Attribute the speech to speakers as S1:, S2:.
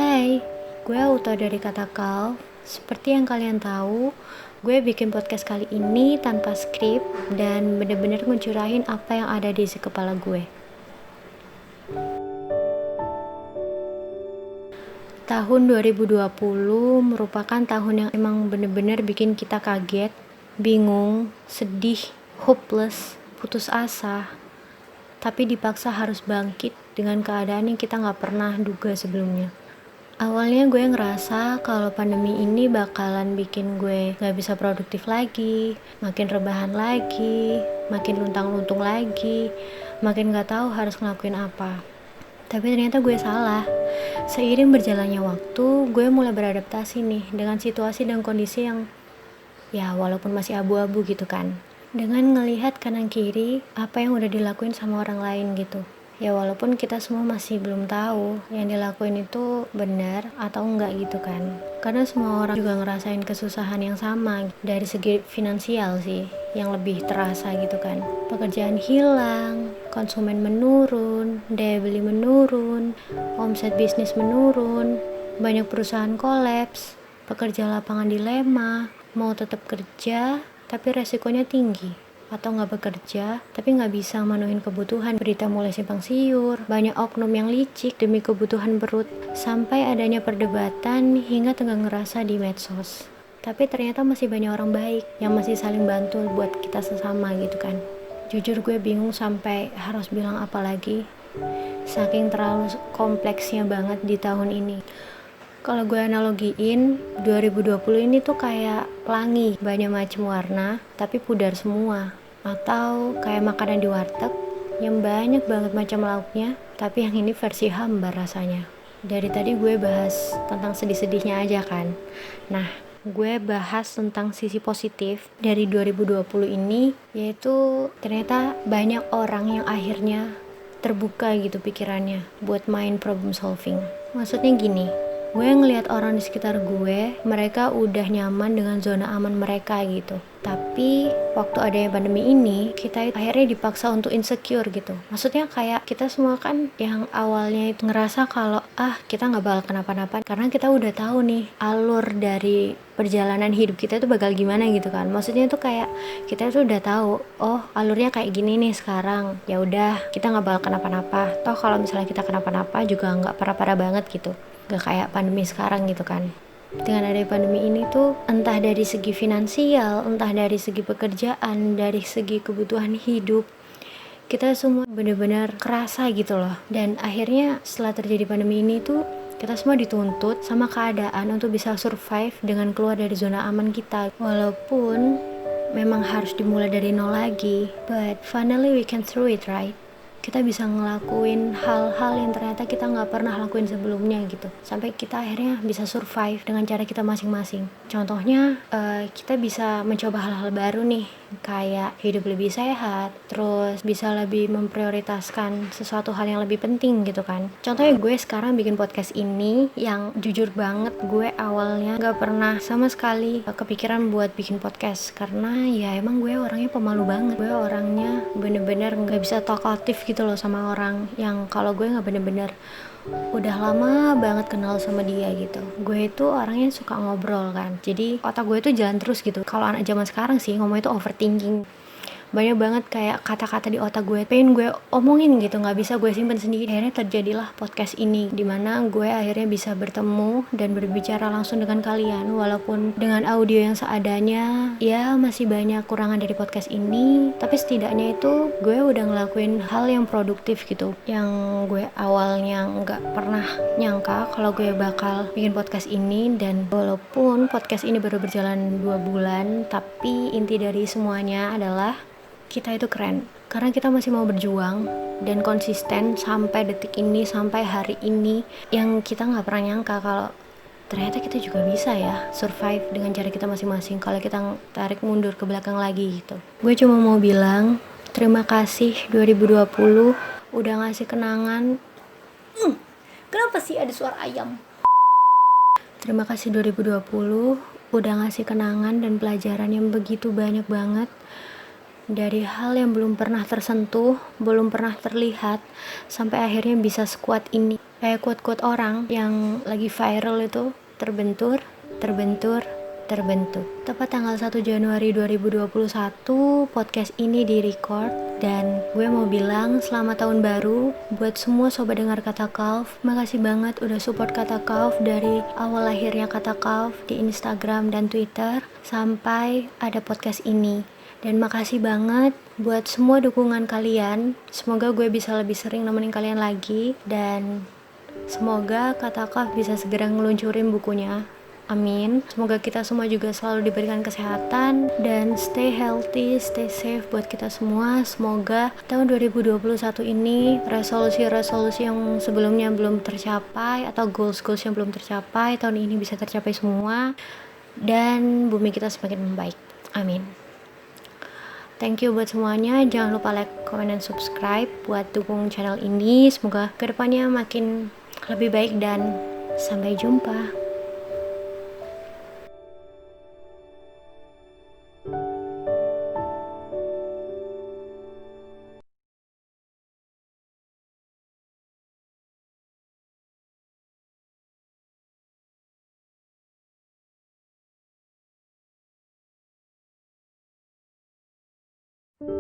S1: Hai, gue Auto dari kata kau. Seperti yang kalian tahu, gue bikin podcast kali ini tanpa skrip dan bener-bener ngecurahin apa yang ada di isi kepala gue. Tahun 2020 merupakan tahun yang emang bener-bener bikin kita kaget, bingung, sedih, hopeless, putus asa, tapi dipaksa harus bangkit dengan keadaan yang kita gak pernah duga sebelumnya. Awalnya gue ngerasa kalau pandemi ini bakalan bikin gue gak bisa produktif lagi, makin rebahan lagi, makin luntang-luntung lagi, makin gak tahu harus ngelakuin apa. Tapi ternyata gue salah. Seiring berjalannya waktu, gue mulai beradaptasi nih dengan situasi dan kondisi yang ya walaupun masih abu-abu gitu kan. Dengan ngelihat kanan kiri apa yang udah dilakuin sama orang lain gitu. Ya walaupun kita semua masih belum tahu yang dilakuin itu benar atau enggak gitu kan. Karena semua orang juga ngerasain kesusahan yang sama dari segi finansial sih yang lebih terasa gitu kan. Pekerjaan hilang, konsumen menurun, daya beli menurun, omset bisnis menurun, banyak perusahaan kolaps, pekerja lapangan dilema, mau tetap kerja tapi resikonya tinggi. Atau nggak bekerja, tapi nggak bisa memenuhin kebutuhan. Berita mulai simpang siur, banyak oknum yang licik demi kebutuhan perut, sampai adanya perdebatan hingga tenggang ngerasa di medsos. Tapi ternyata masih banyak orang baik yang masih saling bantu buat kita sesama gitu kan. Jujur gue bingung sampai harus bilang apa lagi, saking terlalu kompleksnya banget di tahun ini. Kalau gue analogiin, 2020 ini tuh kayak pelangi, banyak macam warna, tapi pudar semua. Atau kayak makanan di warteg, yang banyak banget macam lauknya, tapi yang ini versi hambar rasanya. Dari tadi gue bahas tentang sedih-sedihnya aja kan. Nah, gue bahas tentang sisi positif dari 2020 ini, yaitu ternyata banyak orang yang akhirnya terbuka gitu pikirannya buat main problem solving. Maksudnya gini, gue ngelihat orang di sekitar gue, mereka udah nyaman dengan zona aman mereka gitu. Tapi waktu adanya pandemi ini, kita akhirnya dipaksa untuk insecure gitu. Maksudnya kayak kita semua kan yang awalnya itu ngerasa kalau kita nggak bakal kenapa-napa karena kita udah tahu nih alur dari perjalanan hidup kita itu bakal gimana gitu kan. Maksudnya itu kayak kita tuh udah tahu, oh alurnya kayak gini nih sekarang. Ya udah, kita nggak bakal kenapa-napa. Toh kalau misalnya kita kenapa-napa juga nggak parah-parah banget gitu. Gak kayak pandemi sekarang gitu kan. Dengan adanya pandemi ini tuh entah dari segi finansial, entah dari segi pekerjaan, dari segi kebutuhan hidup, kita semua benar-benar kerasa gitu loh. Dan akhirnya setelah terjadi pandemi ini tuh kita semua dituntut sama keadaan untuk bisa survive dengan keluar dari zona aman kita. Walaupun memang harus dimulai dari nol lagi, but finally we can through it, right? Kita bisa ngelakuin hal-hal yang ternyata kita nggak pernah lakuin sebelumnya gitu, sampai kita akhirnya bisa survive dengan cara kita masing-masing. Contohnya kita bisa mencoba hal-hal baru nih, kayak hidup lebih sehat, terus bisa lebih memprioritaskan sesuatu hal yang lebih penting gitu kan. Contohnya gue sekarang bikin podcast ini, yang jujur banget gue awalnya nggak pernah sama sekali kepikiran buat bikin podcast, karena ya emang gue orangnya pemalu banget. Gue orangnya bener-bener nggak bisa talkatif gitu loh sama orang, yang kalau gue nggak bener-bener udah lama banget kenal sama dia gitu. Gue itu orangnya suka ngobrol kan, jadi otak gue itu jalan terus gitu. Kalau anak zaman sekarang sih ngomong itu overthinking, banyak banget kayak kata-kata di otak gue pengen gue omongin gitu, nggak bisa gue simpen sendiri. Akhirnya terjadilah podcast ini, dimana gue akhirnya bisa bertemu dan berbicara langsung dengan kalian, walaupun dengan audio yang seadanya. Ya masih banyak kurangan dari podcast ini, tapi setidaknya itu gue udah ngelakuin hal yang produktif gitu, yang gue awalnya nggak pernah nyangka kalau gue bakal bikin podcast ini. Dan walaupun podcast ini baru berjalan 2 bulan, tapi inti dari semuanya adalah kita itu keren, karena kita masih mau berjuang dan konsisten sampai detik ini, sampai hari ini, yang kita nggak pernah nyangka kalau ternyata kita juga bisa ya survive dengan cara kita masing-masing kalau kita tarik mundur ke belakang lagi gitu. Gue cuma mau bilang terima kasih 2020 udah ngasih kenangan. Kenapa sih ada suara ayam? Terima kasih 2020 udah ngasih kenangan dan pelajaran yang begitu banyak banget. Dari hal yang belum pernah tersentuh, belum pernah terlihat, sampai akhirnya bisa sekuat ini. Kayak quote-quote orang yang lagi viral itu, terbentur, terbentur, terbentuk. Tepat tanggal 1 Januari 2021 podcast ini di-record, dan gue mau bilang selamat tahun baru buat semua sobat dengar Kata Kalf. Makasih banget udah support Kata Kalf dari awal lahirnya Kata Kalf di Instagram dan Twitter sampai ada podcast ini. Dan makasih banget buat semua dukungan kalian. Semoga gue bisa lebih sering nemenin kalian lagi, dan semoga Kata Kalf bisa segera ngeluncurin bukunya. Amin. Semoga kita semua juga selalu diberikan kesehatan dan stay healthy, stay safe buat kita semua. Semoga tahun 2021 ini resolusi-resolusi yang sebelumnya belum tercapai atau goals-goals yang belum tercapai tahun ini bisa tercapai semua, dan bumi kita semakin membaik. Amin. Thank you buat semuanya. Jangan lupa like, comment, dan subscribe buat dukung channel ini. Semoga kedepannya makin lebih baik, dan sampai jumpa.